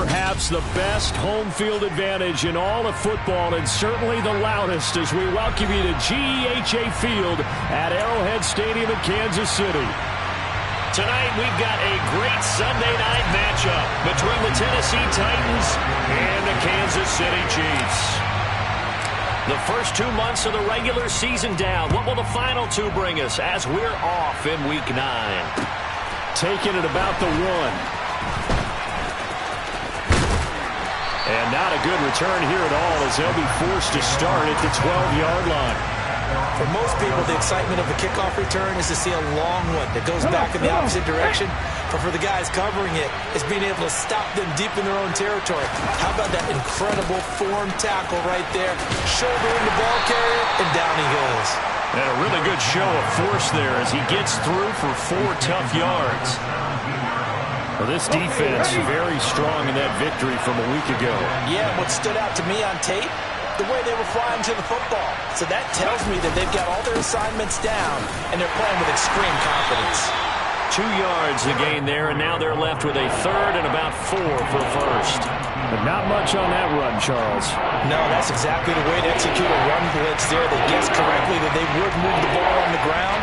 Perhaps the best home field advantage in all of football, and certainly the loudest, as we welcome you to GEHA Field at Arrowhead Stadium in Kansas City. Tonight we've got a great Sunday night matchup between the Tennessee Titans and the Kansas City Chiefs. The first 2 months of the regular season down. What will the final two bring us as we're off in Week 9? Taking it about the 1. And not a good return here at all, as they'll be forced to start at the 12-yard line. For most people, the excitement of a kickoff return is to see a long one that goes back in the opposite direction. But for the guys covering it, it's being able to stop them deep in their own territory. How about that incredible form tackle right there? Shouldering the ball carrier, and down he goes. And a really good show of force there as he gets through for 4 tough yards. Well, this defense very strong in that victory from a week ago. Yeah, and what stood out to me on tape, the way they were flying to the football. So that tells me that they've got all their assignments down, and they're playing with extreme confidence. 2 yards to gain there, and now they're left with a third and about 4 for first. But not much on that run, Charles. No, that's exactly the way to execute a run blitz there. They guessed correctly that they would move the ball on the ground,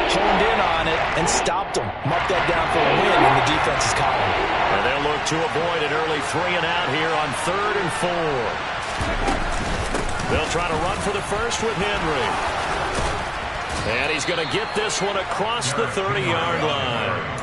honed in on it, and stopped them. Marked that down for a win in the defense's column. And they'll look to avoid an early 3 and out here on 3rd and 4. They'll try to run for the first with Henry. And he's going to get this one across the 30-yard line.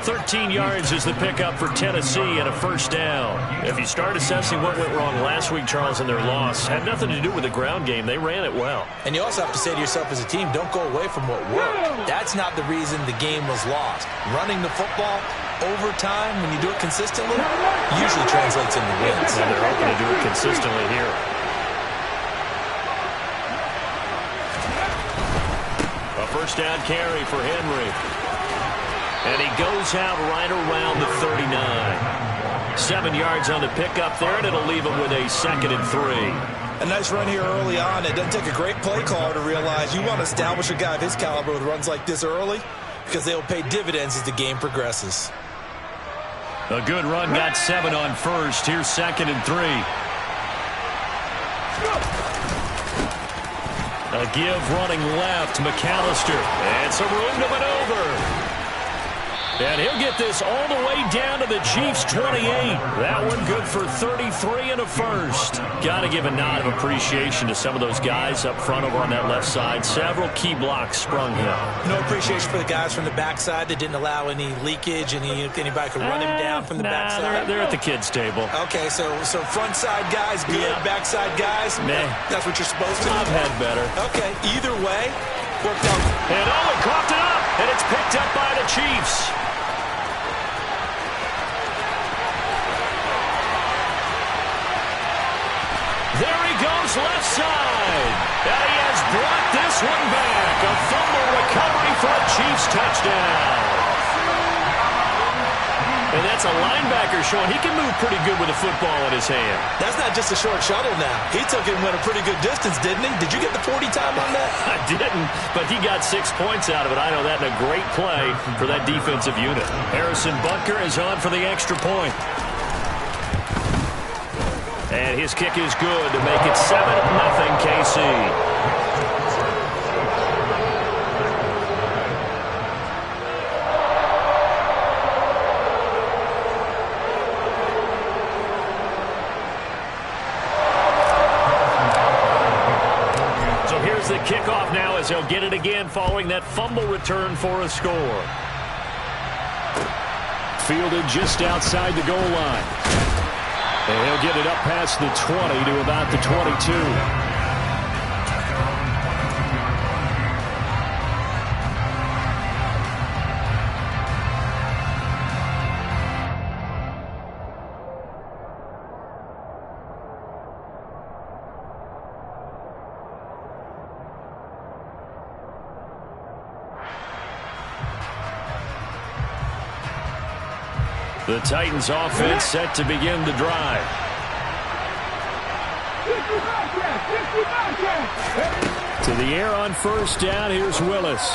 13 yards is the pickup for Tennessee and a first down. If you start assessing what went wrong last week, Charles, in their loss, had nothing to do with the ground game. They ran it well. And you also have to say to yourself as a team, don't go away from what worked. That's not the reason the game was lost. Running the football over time, when you do it consistently, usually translates into wins. And they're hoping to do it consistently here. A first down carry for Henry. And he goes out right around the 39. 7 yards on the pickup there, and it'll leave him with a 2nd and 3. A nice run here early on. It doesn't take a great play caller to realize you want to establish a guy of his caliber with runs like this early, because they'll pay dividends as the game progresses. A good run, got 7 on first. Here's 2nd and 3. A give running left, McAllister. And some room to maneuver. And he'll get this all the way down to the Chiefs' 28. That one good for 33 and a first. Got to give a nod of appreciation to some of those guys up front over on that left side. Several key blocks sprung him. No appreciation for the guys from the backside that didn't allow any leakage, and anybody could run him down from the backside. They're at the kids' table. Okay, so front side guys good, backside guys, that's what you're supposed to do. I've had better. Okay, either way, worked out. And he coughed it up, and it's picked up by the Chiefs. There he goes left side. And he has brought this one back. A fumble recovery for a Chiefs touchdown. And that's a linebacker showing he can move pretty good with a football in his hand. That's not just a short shuttle now. He took it and went a pretty good distance, didn't he? Did you get the 40 time on that? I didn't, but he got 6 points out of it. I know that in a great play for that defensive unit. Harrison Butker is on for the extra point. And his kick is good to make it 7-0 KC. So here's the kickoff now as they'll get it again following that fumble return for a score. Fielded just outside the goal line. And he'll get it up past the 20 to about the 22. The Titans offense set to begin the drive. To the air on first down, here's Willis.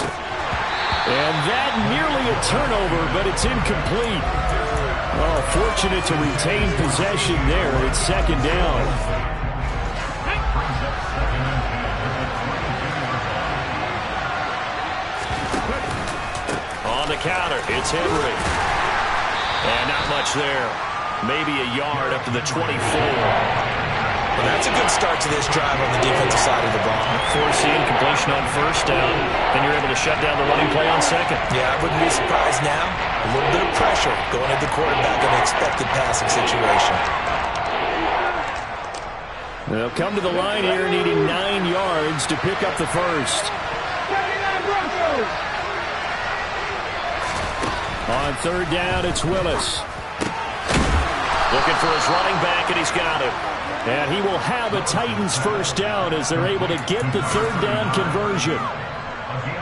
And that nearly a turnover, but it's incomplete. Oh, fortunate to retain possession there. It's second down. On the counter, it's Henry. And not much there. Maybe a yard up to the 24. Well, that's a good start to this drive on the defensive side of the ball. Forcing completion on first down, and you're able to shut down the running play on second. Yeah, I wouldn't be surprised now. A little bit of pressure going at the quarterback in an expected passing situation. They'll come to the line here needing 9 yards to pick up the first. On third down, it's Willis. Looking for his running back, and he's got it. And he will have a Titans first down as they're able to get the third down conversion.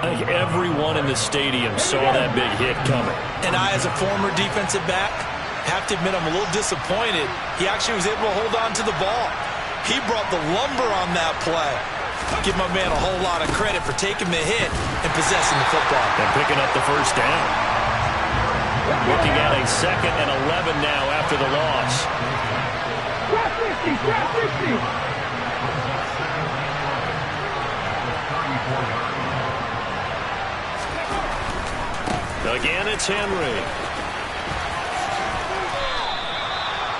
I think everyone in the stadium saw that big hit coming. And I, as a former defensive back, have to admit I'm a little disappointed. He actually was able to hold on to the ball. He brought the lumber on that play. Give my man a whole lot of credit for taking the hit and possessing the football. And picking up the first down. Looking at a 2nd and 11 now after the loss. Again, it's Henry.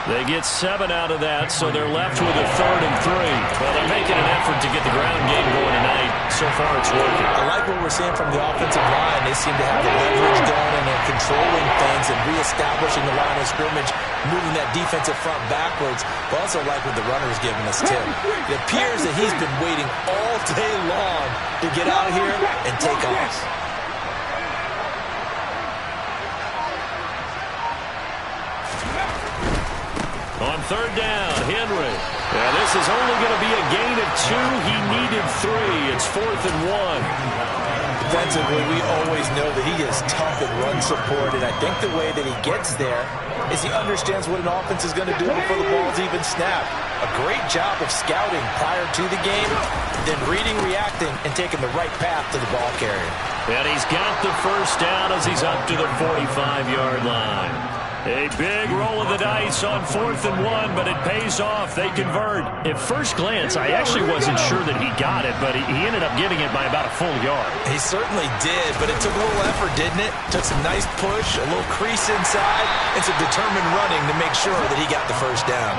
They get 7 out of that, so they're left with a 3rd and 3. Well, they're making an effort to get the ground game going tonight. So far, it's working. I like what we're seeing from the offensive line. They seem to have the leverage going and they're controlling things and reestablishing the line of scrimmage, moving that defensive front backwards. But also like what the runner's giving us, too. It appears that he's been waiting all day long to get out here and take off. On third down, Henry. Yeah, this is only going to be a gain of 2. He needed 3. It's 4th and 1. Defensively, we always know that he is tough in run support, and I think the way that he gets there is he understands what an offense is going to do before the ball's even snapped. A great job of scouting prior to the game, then reading, reacting, and taking the right path to the ball carrier. And he's got the first down as he's up to the 45-yard line. A big roll of the dice on 4th and 1, but it pays off. They convert. At first glance, I actually wasn't sure that he got it, but he ended up getting it by about a full yard. He certainly did, but it took a little effort, didn't it? Took some nice push, a little crease inside, and some determined running to make sure that he got the first down.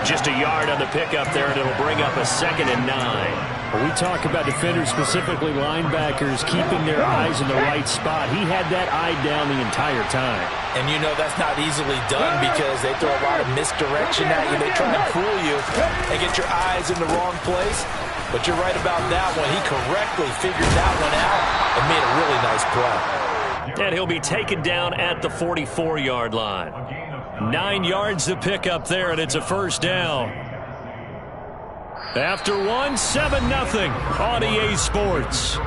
Just a yard on the pickup there, and it'll bring up a 2nd and 9. We talk about defenders, specifically linebackers, keeping their eyes in the right spot. He had that eye down the entire time. And you know that's not easily done because they throw a lot of misdirection at you. They try and fool you and get your eyes in the wrong place. But you're right about that one. He correctly figured that one out and made a really nice play. And he'll be taken down at the 44-yard line. 9 yards to pick up there, and it's a first down. After 1, 7-0 on EA Sports.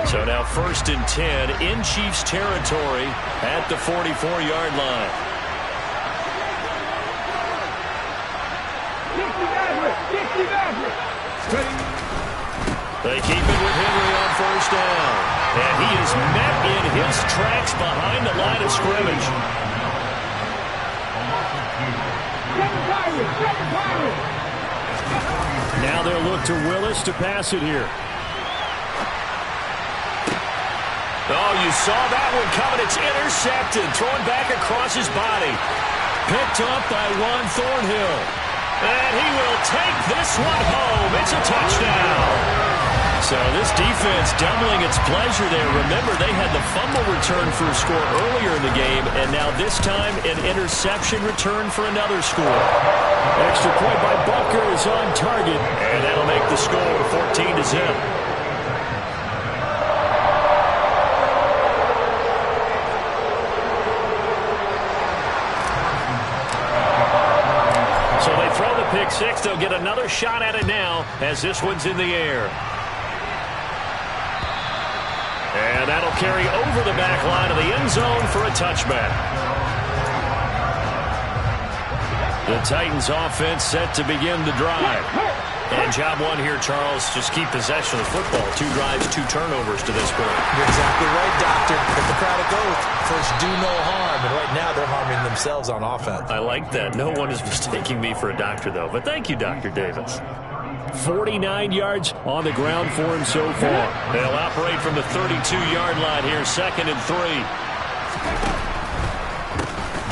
So now 1st and 10 in Chiefs territory at the 44-yard line. They keep it with Henry on first down. And he is met in his tracks behind the line of scrimmage. Now they'll look to Willis to pass it here. Oh, you saw that one coming. It's intercepted. Thrown back across his body. Picked up by Juan Thornhill. And he will take this one home. It's a touchdown. So this defense doubling its pleasure there. Remember, they had the fumble return for a score earlier in the game, and now this time an interception return for another score. Extra point by Butker is on target. And that'll make the score 14-0. So they throw the pick six. They'll get another shot at it now as this one's in the air. And that'll carry over the back line of the end zone for a touchback. The Titans offense set to begin the drive. And job one here, Charles, just keep possession of the football. 2 drives, 2 turnovers to this point. You're exactly right, Doctor. Hippocratic oath. First, do no harm. And right now, they're harming themselves on offense. I like that. No one is mistaking me for a doctor, though. But thank you, Dr. Davis. 49 yards on the ground for him so far. They'll operate from the 32-yard line here, 2nd and 3.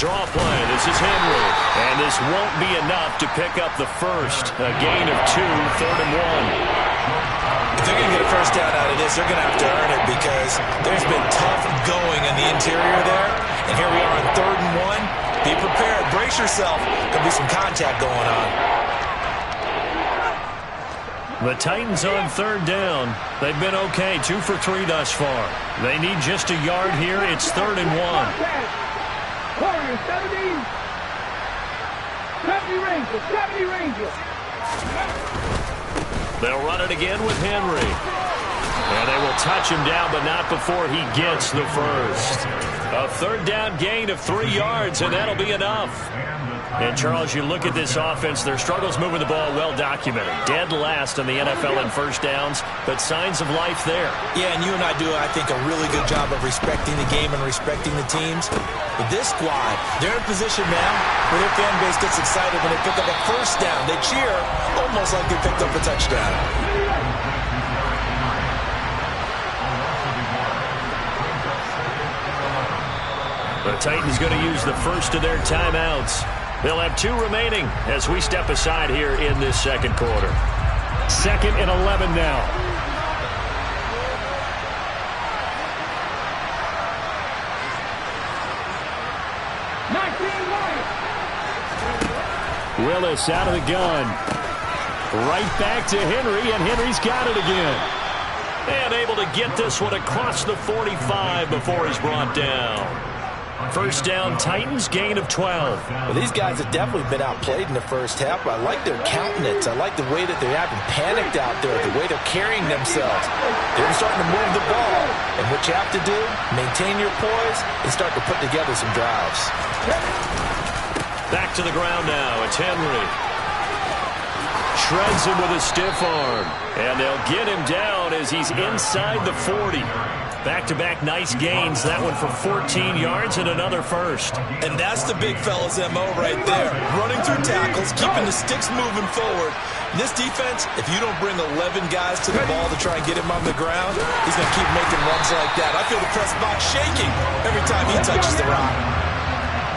Draw play. This is Henry. And this won't be enough to pick up the first. A gain of 2, 3rd and 1. If they're going to get a first down out of this, they're going to have to earn it because there's been tough going in the interior there. And here we are on 3rd and 1. Be prepared. Brace yourself. There'll be some contact going on. The Titans on 3rd down. They've been okay. 2 for 3 thus far. They need just a yard here. It's 3rd and 1. 70 Rangers. They'll run it again with Henry. And they will touch him down, but not before he gets the first. A 3rd down gain of 3 yards, and that'll be enough. And, Charles, you look at this offense, their struggles moving the ball well documented. Dead last in the NFL in first downs, but signs of life there. Yeah, and you and I do, I think, a really good job of respecting the game and respecting the teams. But this squad, they're in position now where their fan base gets excited when they pick up a first down. They cheer almost like they picked up a touchdown. The Titans going to use the first of their timeouts. They'll have 2 remaining as we step aside here in this 2nd quarter. 2nd and 11 now. Willis out of the gun. Right back to Henry, and Henry's got it again. And able to get this one across the 45 before he's brought down. First down, Titans, gain of 12. Well, these guys have definitely been outplayed in the first half, but I like their countenance. I like the way that they haven't panicked out there, the way they're carrying themselves. They're starting to move the ball. And what you have to do, maintain your poise and start to put together some drives. Back to the ground now. It's Henry. Shreds him with a stiff arm. And they'll get him down as he's inside the 40. Back-to-back nice gains. That one for 14 yards and another first. And that's the big fella's MO right there. Running through tackles, keeping the sticks moving forward. This defense, if you don't bring 11 guys to the ball to try and get him on the ground, he's going to keep making runs like that. I feel the press box shaking every time he touches the rock.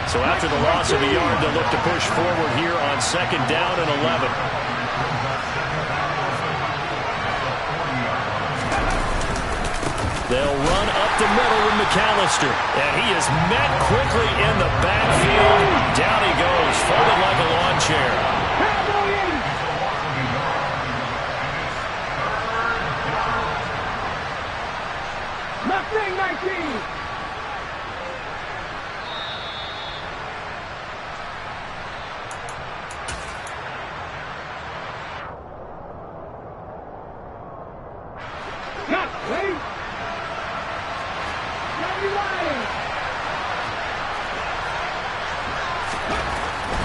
So after the loss of a yard, they'll look to push forward here on 2nd down and 11. They'll run up the middle with McAllister. And he is met quickly in the backfield. Down he goes, folded like a lawn chair. Mustang 19.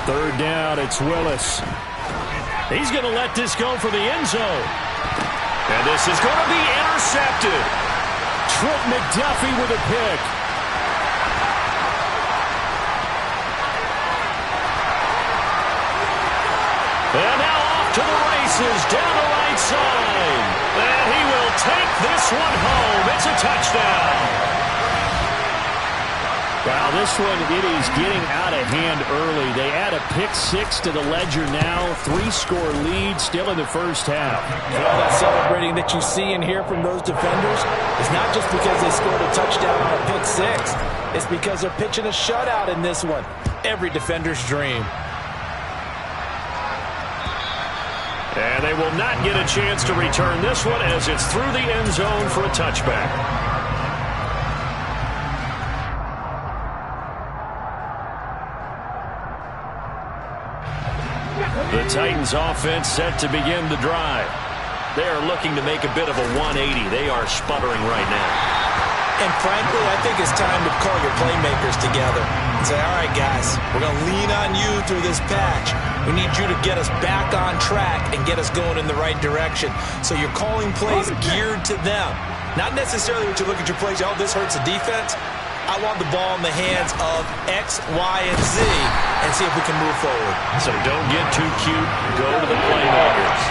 Third down, it's Willis. He's going to let this go for the end zone. And this is going to be intercepted. Trent McDuffie with a pick. And now off to the races down the right side. And he will take this one home. It's a touchdown. Wow, this one, it is getting out of hand early. They add a pick 6 to the ledger now. 3-score lead still in the first half. And all that celebrating that you see and hear from those defenders is not just because they scored a touchdown on a pick 6. It's because they're pitching a shutout in this one. Every defender's dream. And they will not get a chance to return this one as it's through the end zone for a touchback. The Titans offense set to begin the drive. They are looking to make a bit of a 180. They are sputtering right now. And frankly, I think it's time to call your playmakers together and say, all right, guys, we're going to lean on you through this patch. We need you to get us back on track and get us going in the right direction. So you're calling plays geared to them. Not necessarily when you look at your plays, oh, this hurts the defense. I want the ball in the hands of X, Y, and Z and see if we can move forward. So don't get too cute. Go to the playmakers.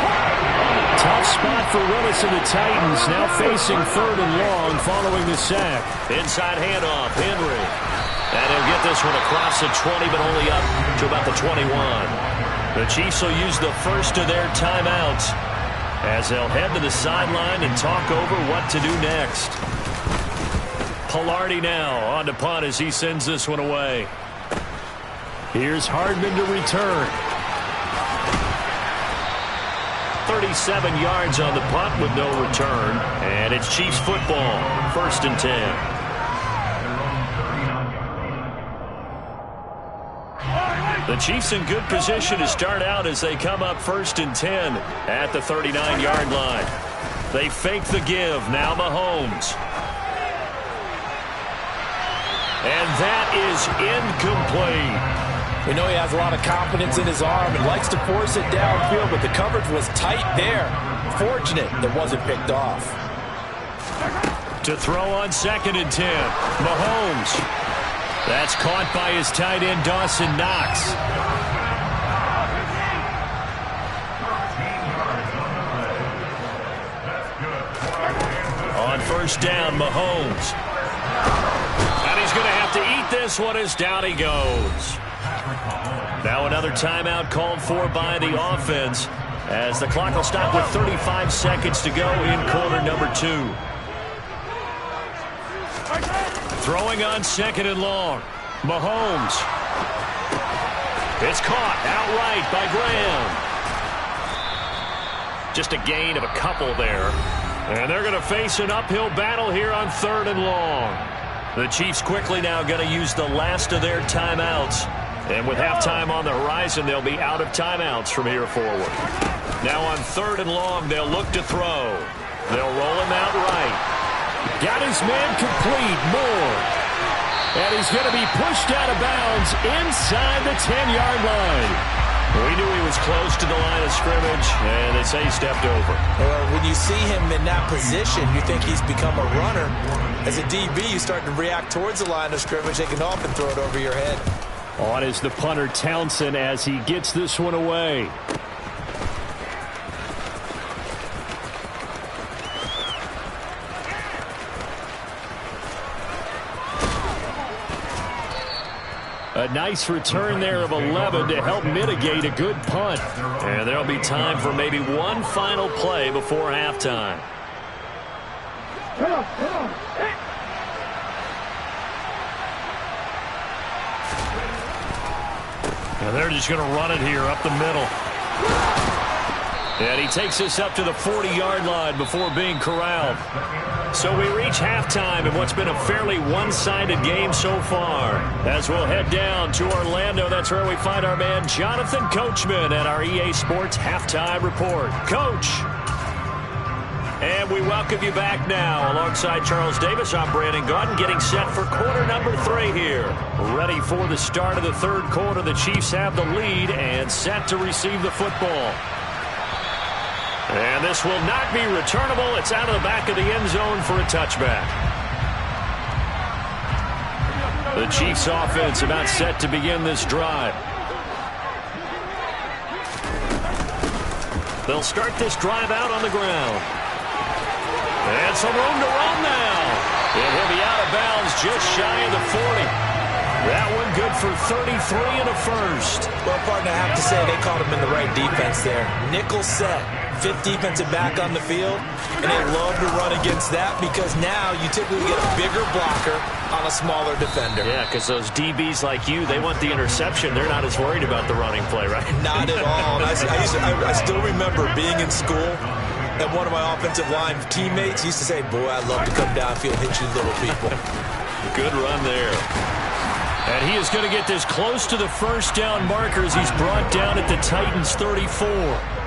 Tough spot for Willis and the Titans, now facing 3rd and long following the sack. Inside handoff, Henry. And he'll get this one across the 20, but only up to about the 21. The Chiefs will use the first of their timeouts as they'll head to the sideline and talk over what to do next. Palardy now on to punt as he sends this one away. Here's Hardman to return. 37 yards on the punt with no return. And it's Chiefs football, 1st and 10. The Chiefs in good position to start out as they come up 1st and 10 at the 39-yard line. They fake the give. Now Mahomes. And that is incomplete. We know he has a lot of confidence in his arm and likes to force it downfield, but the coverage was tight there. Fortunate it wasn't picked off. To throw on 2nd and 10. Mahomes. That's caught by his tight end, Dawson Knox. On 1st down, Mahomes. And he's going to have to eat this one as down he goes. Now another timeout called for by the offense as the clock will stop with 35 seconds to go in quarter number 2. Throwing on 2nd and long. Mahomes. It's caught outright by Graham. Just a gain of a couple there. And they're going to face an uphill battle here on 3rd and long. The Chiefs quickly now going to use the last of their timeouts. And with halftime on the horizon, they'll be out of timeouts from here forward. Now on 3rd and long, they'll look to throw. They'll roll him out right. Got his man complete, Moore. And he's going to be pushed out of bounds inside the 10-yard line. We knew he was close to the line of scrimmage, and they say he stepped over. Well, when you see him in that position, you think he's become a runner. As a DB, you start to react towards the line of scrimmage. They can often throw it over your head. On is the punter, Townsend, as he gets this one away. A nice return there of 11 to help mitigate a good punt. And there'll be time for maybe one final play before halftime. And they're just going to run it here up the middle. And he takes this up to the 40-yard line before being corralled. So we reach halftime in what's been a fairly one-sided game so far. As we'll head down to Orlando, that's where we find our man Jonathan Coachman at our EA Sports Halftime Report. Coach! And we welcome you back now. Alongside Charles Davis, I'm Brandon Gaudin, getting set for quarter number 3 here. Ready for the start of the 3rd quarter. The Chiefs have the lead and set to receive the football. And this will not be returnable. It's out of the back of the end zone for a touchback. The Chiefs offense about set to begin this drive. They'll start this drive out on the ground. And some room to run now. And he'll be out of bounds just shy of the 40. That one good for 33 and a first. Well, partner, I have to say they caught him in the right defense there. Nickel set. 5th defensive back on the field, and they love to run against that because now you typically get a bigger blocker on a smaller defender. Yeah, because those DBs like you, they want the interception. They're not as worried about the running play, right? Not at all. And I still remember being in school, and one of my offensive line teammates used to say, boy, I'd love to come downfield and hit you little people. Good run there. And he is going to get this close to the 1st down markers. He's brought down at the Titans' 34.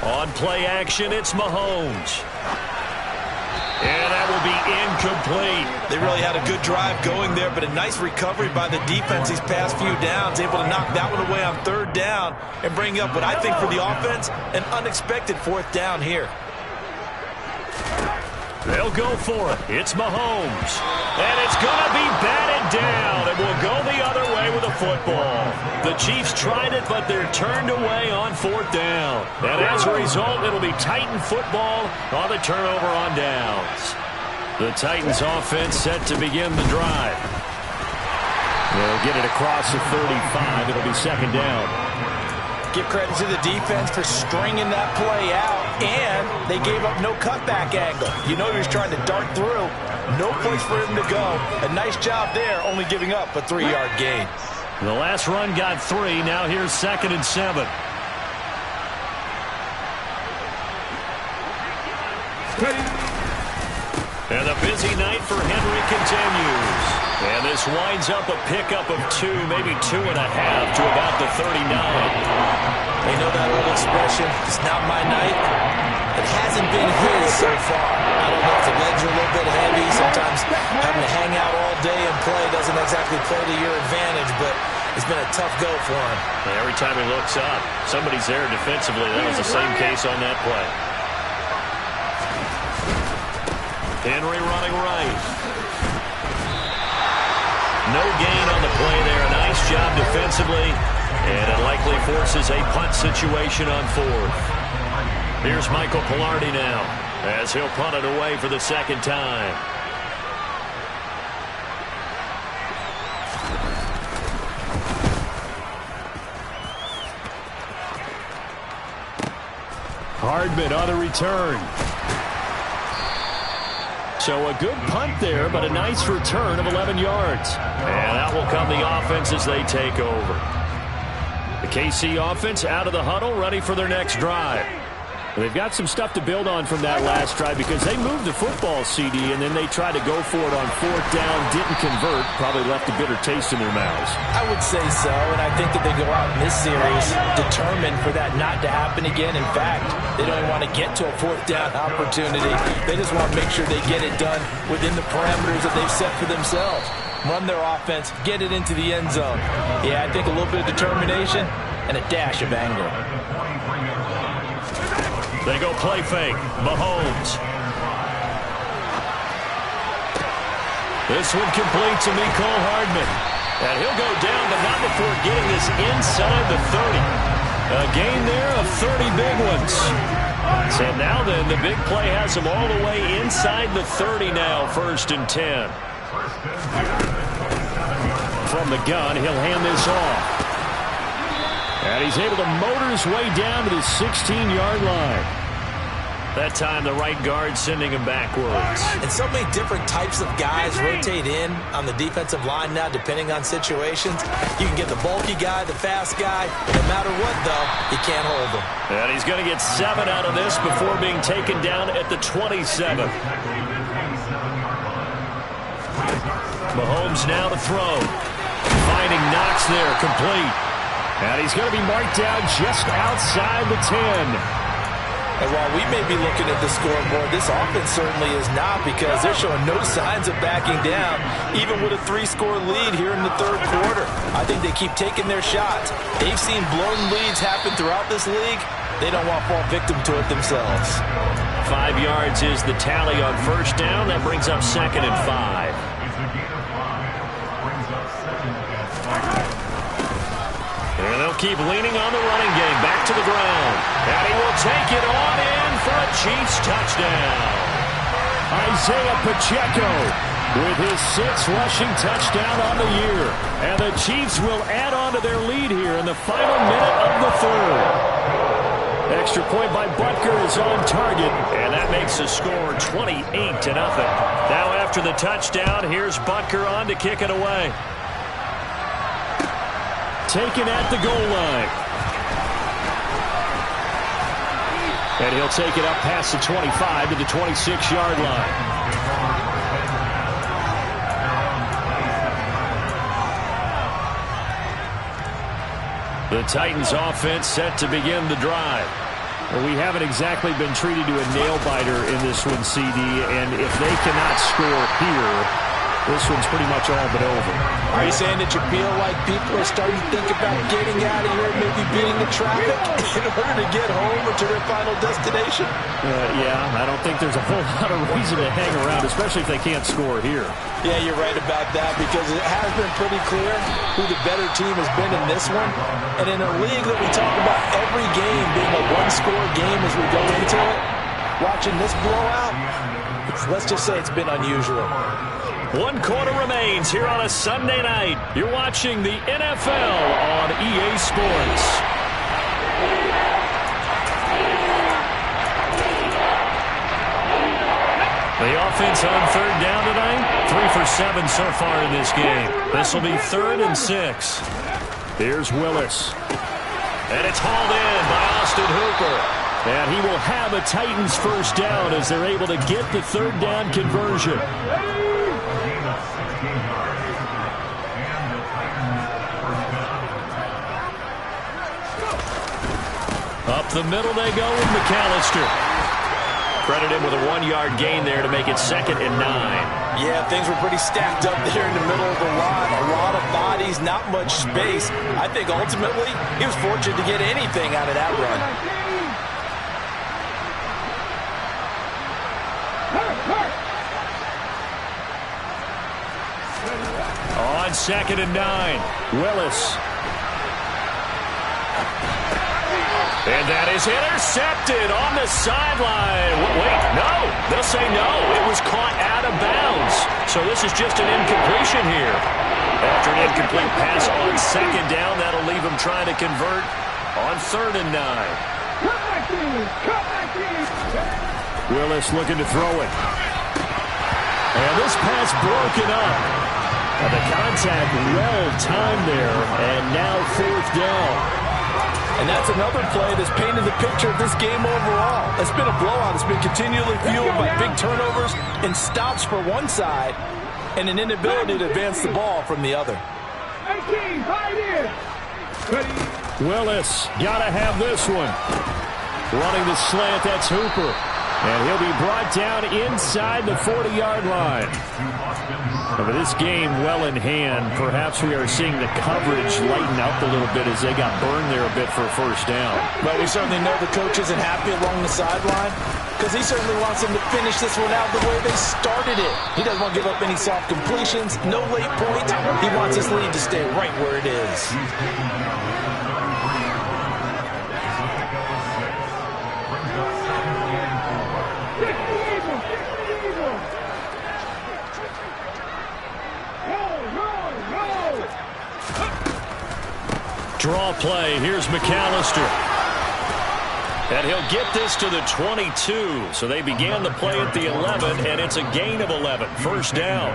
On play action, it's Mahomes. And that will be incomplete. They really had a good drive going there, but a nice recovery by the defense these past few downs, able to knock that one away on 3rd down and bring up what I think for the offense, an unexpected 4th down here. They'll go for it. It's Mahomes. And it's going to be batted down. It will go the other way with a football. The Chiefs tried it, but they're turned away on 4th down. And as a result, it'll be Titan football on the turnover on downs. The Titans offense set to begin the drive. They'll get it across the 35. It'll be 2nd down. Give credit to the defense for stringing that play out, and they gave up no cutback angle. You know he was trying to dart through. No place for him to go. A nice job there, only giving up a 3-yard gain. The last run got 3. Now here's 2nd and 7. And the busy night for Henry continues. And this winds up a pickup of 2, maybe 2.5 to about the 39. They know that old expression, it's not my night. It hasn't been his so far. I don't know if the legs are a little bit heavy. Sometimes having to hang out all day and play doesn't exactly play to your advantage, but it's been a tough go for him. And every time he looks up, somebody's there defensively. That was the same case on that play. Henry running right. No gain on the play there. Nice job defensively. And it likely forces a punt situation on 4th. Here's Michael Palardy now as he'll punt it away for the 2nd time. Hardman on the return. So a good punt there, but a nice return of 11 yards. And out will come the offense as they take over. The KC offense out of the huddle, ready for their next drive. They've got some stuff to build on from that last drive because they moved the football, CD, and then they tried to go for it on 4th down, didn't convert, probably left a bitter taste in their mouths. I would say so, and I think that they go out in this series determined for that not to happen again. In fact, they don't even want to get to a 4th down opportunity. They just want to make sure they get it done within the parameters that they've set for themselves. Run their offense, get it into the end zone. Yeah, I think a little bit of determination and a dash of anger. They go play fake. Mahomes. This one complete to Mecole Hardman. And he'll go down, but not before getting this inside the 30. A gain there of 30 big ones. So now then, the big play has him all the way inside the 30 now, 1st and 10. From the gun, he'll hand this off. And he's able to motor his way down to the 16-yard line. That time, the right guard sending him backwards. And so many different types of guys rotate in on the defensive line now, depending on situations. You can get the bulky guy, the fast guy. No matter what, though, you can't hold him. And he's going to get 7 out of this before being taken down at the 27. Mahomes now to throw. Finding Knox there, complete. And he's going to be marked down just outside the 10. And while we may be looking at the scoreboard, this offense certainly is not, because they're showing no signs of backing down, even with a 3-score lead here in the 3rd quarter. I think they keep taking their shots. They've seen blown leads happen throughout this league. They don't want to fall victim to it themselves. 5 yards is the tally on 1st down. That brings up 2nd and 5. And they'll keep leaning on the running game. Back to the ground. And he will take it on in for a Chiefs touchdown. Isaiah Pacheco with his 6th rushing touchdown on the year. And the Chiefs will add on to their lead here in the final minute of the 3rd. Extra point by Butker is on target. And that makes the score 28-0. Now after the touchdown, here's Butker on to kick it away. Taken at the goal line. And he'll take it up past the 25 to the 26-yard line. The Titans offense set to begin the drive. We haven't exactly been treated to a nail-biter in this one, CD, and if they cannot score here, this one's pretty much all but over. Are you saying that you feel like people are starting to think about getting out of here, maybe beating the traffic in order to get home or to their final destination? Yeah, I don't think there's a whole lot of reason to hang around, especially if they can't score here. Yeah, you're right about that, because it has been pretty clear who the better team has been in this one. And in a league that we talk about every game being a one-score game as we go into it, watching this blowout, let's just say it's been unusual. 1 quarter remains here on a Sunday night. You're watching the NFL on EA Sports. The offense on 3rd down tonight, 3 for 7 so far in this game. This will be 3rd and 6. Here's Willis. And it's hauled in by Austin Hooper. And he will have a Titans first down as they're able to get the 3rd down conversion. Up the middle they go with McAllister. Credit him with a 1-yard gain there to make it 2nd and 9. Yeah, things were pretty stacked up there in the middle of the line. A lot of bodies, not much space. I think ultimately he was fortunate to get anything out of that run. On 2nd and 9, Willis. And that is intercepted on the sideline. Wait, no. They'll say no. It was caught out of bounds. So this is just an incompletion here. After an incomplete pass on 2nd down, that'll leave him trying to convert on 3rd and 9. Willis looking to throw it. And this pass broken up. And the contact well timed there. And now 4th down. And that's another play that's painted the picture of this game overall. It's been a blowout. It's been continually fueled by big turnovers and stops for one side and an inability to advance the ball from the other. 18, right in. Willis, gotta have this one. Running the slant, that's Hooper. And he'll be brought down inside the 40-yard line. But this game well in hand, perhaps we are seeing the coverage lighten up a little bit as they got burned there a bit for a first down. But we certainly know the coach isn't happy along the sideline because he certainly wants them to finish this one out the way they started it. He doesn't want to give up any soft completions, no late points. He wants his lead to stay right where it is. Draw play. Here's McAllister. And he'll get this to the 22. So they began the play at the 11, and it's a gain of 11. First down.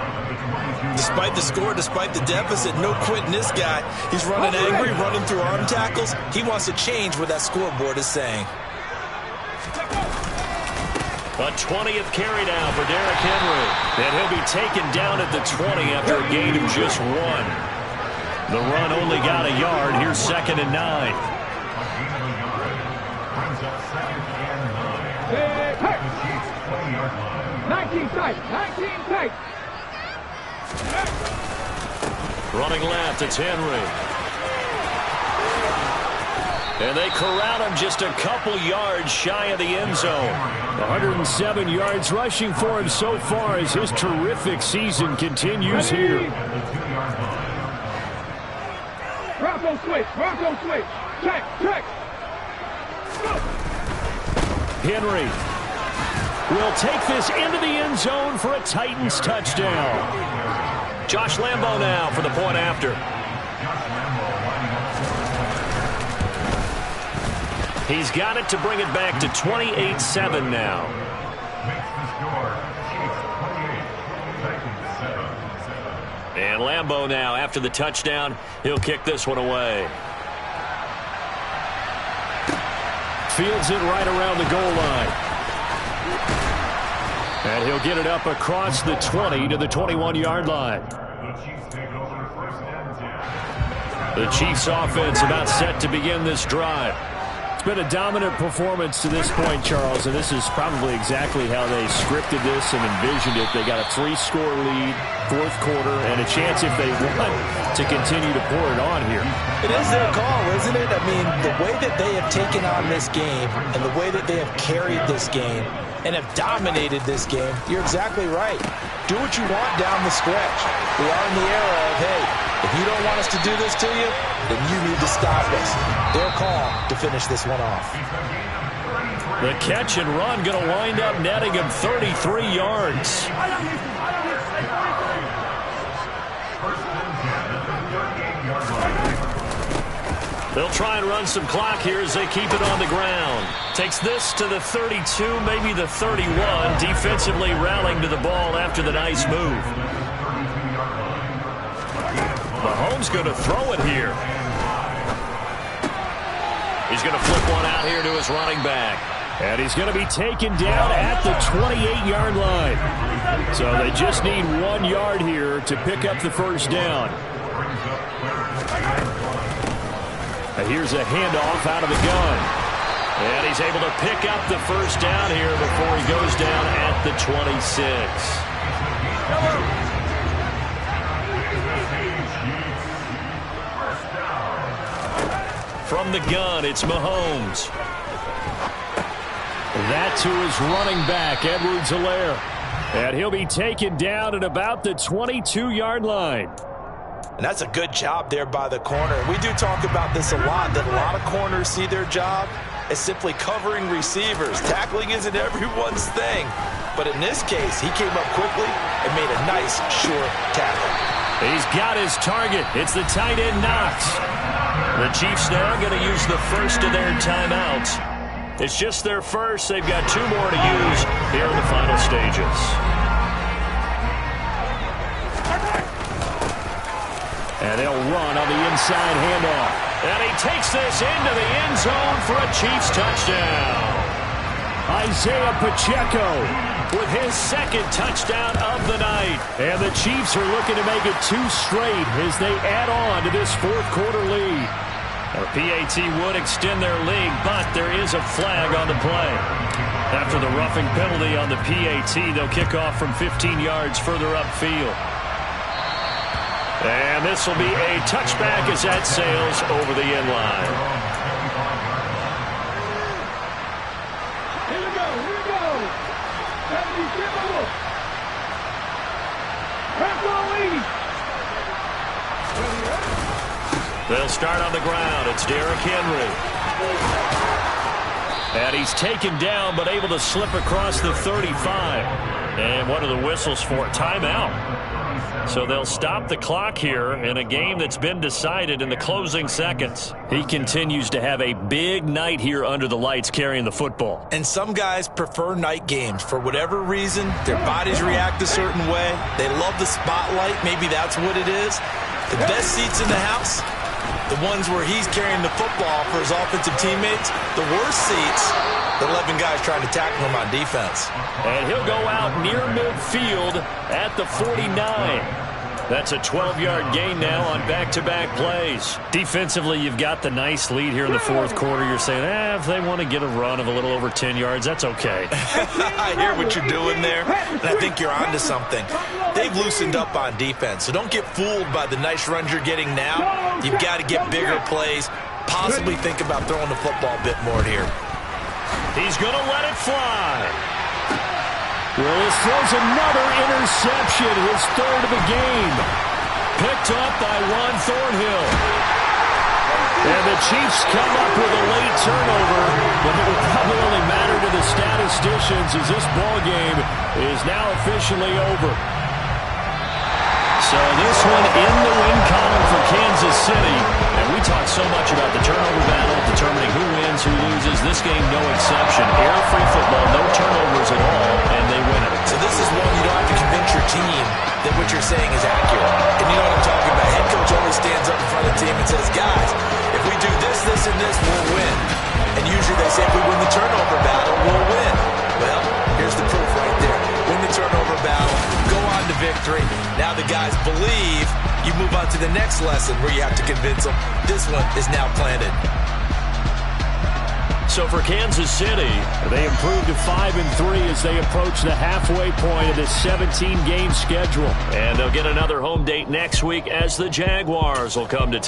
Despite the score, despite the deficit, no quitting this guy. He's running angry, running through arm tackles. He wants to change what that scoreboard is saying. A 20th carry now for Derrick Henry. And he'll be taken down at the 20 after a gain of just 1. The run only got a yard. Here's 2nd and 9. 19 tight. 19 tight. Running left, it's Henry. And they corral him just a couple yards shy of the end zone. 107 yards rushing for him so far as his terrific season continues here. Bronco switch. Bronco switch. Check. Check. Henry will take this into the end zone for a Titans touchdown. Josh Lambo now for the point after. He's got it to bring it back to 28-7 now. And Lambo now, after the touchdown, he'll kick this one away. Fields it right around the goal line. And he'll get it up across the 20 to the 21-yard line. The Chiefs offense about set to begin this drive. It's been a dominant performance to this point, Charles, and this is probably exactly how they scripted this and envisioned it. They got a 3-score lead, fourth quarter, and a chance if they want to continue to pour it on here. It is their call, isn't it? I mean, the way that they have taken on this game and the way that they have carried this game and have dominated this game, you're exactly right. Do what you want down the stretch. We are in the era of, hey, if you don't want us to do this to you, then you need to stop us. Their call to finish this one off. The catch and run going to wind up netting him 33 yards. They'll try and run some clock here as they keep it on the ground. Takes this to the 32, maybe the 31. Defensively rallying to the ball after the nice move. Mahomes going to throw it here. He's going to flip one out here to his running back. And he's going to be taken down at the 28-yard line. So they just need 1 yard here to pick up the first down. Here's a handoff out of the gun. And he's able to pick up the first down here before he goes down at the 26. From the gun, it's Mahomes. That to his running back, Edwards-Helaire. And he'll be taken down at about the 22-yard line. And that's a good job there by the corner. We do talk about this a lot, that a lot of corners see their job as simply covering receivers. Tackling isn't everyone's thing. But in this case, he came up quickly and made a nice, short tackle. He's got his target. It's the tight end, Knox. The Chiefs now going to use the first of their timeouts. It's just their first. They've got 2 more to use here in the final stages. And they'll run on the inside handoff. And he takes this into the end zone for a Chiefs touchdown. Isaiah Pacheco with his second touchdown of the night. And the Chiefs are looking to make it 2 straight as they add on to this fourth quarter lead. The PAT would extend their lead, but there is a flag on the play. After the roughing penalty on the PAT, they'll kick off from 15 yards further upfield. And this will be a touchback as that sails over the end line. Here we go, here we go. They'll start on the ground. It's Derrick Henry. And he's taken down, but able to slip across the 35. And what are the whistles for? Timeout. So they'll stop the clock here in a game that's been decided in the closing seconds. He continues to have a big night here under the lights carrying the football. And some guys prefer night games. For whatever reason, their bodies react a certain way. They love the spotlight. Maybe that's what it is. The best seats in the house, the ones where he's carrying the football for his offensive teammates. The worst seats, the 11 guys trying to tackle him on defense. And he'll go out near midfield at the 49. That's a 12-yard gain now on back-to-back plays. Defensively, you've got the nice lead here in the fourth quarter. You're saying, if they want to get a run of a little over 10 yards, that's okay. I hear what you're doing there, and I think you're onto something. They've loosened up on defense, so don't get fooled by the nice runs you're getting now. You've got to get bigger plays, possibly think about throwing the football a bit more here. He's going to let it fly. Willis throws another interception, his third of the game. Picked up by Juan Thornhill. And the Chiefs come up with a late turnover, but it will probably only matter to the statisticians as this ball game is now officially over. So this one in the win column for Kansas City. And we talk so much about the turnover battle, determining who wins, who loses. This game, no exception. Air-free football, no turnovers at all, and they win it. So this is one you don't have to convince your team that what you're saying is accurate. And you know what I'm talking about. Head coach always stands up in front of the team and says, guys, if we do this, this, and this, we'll win. And usually they say if we win the turnover battle, we'll win. Well, here's the proof right there. Win the turnover battle, go on to victory. Now the guys believe. You move on to the next lesson where you have to convince them. This one is now planted. So for Kansas City, they improve to 5-3 as they approach the halfway point of this 17-game schedule. And they'll get another home date next week as the Jaguars will come to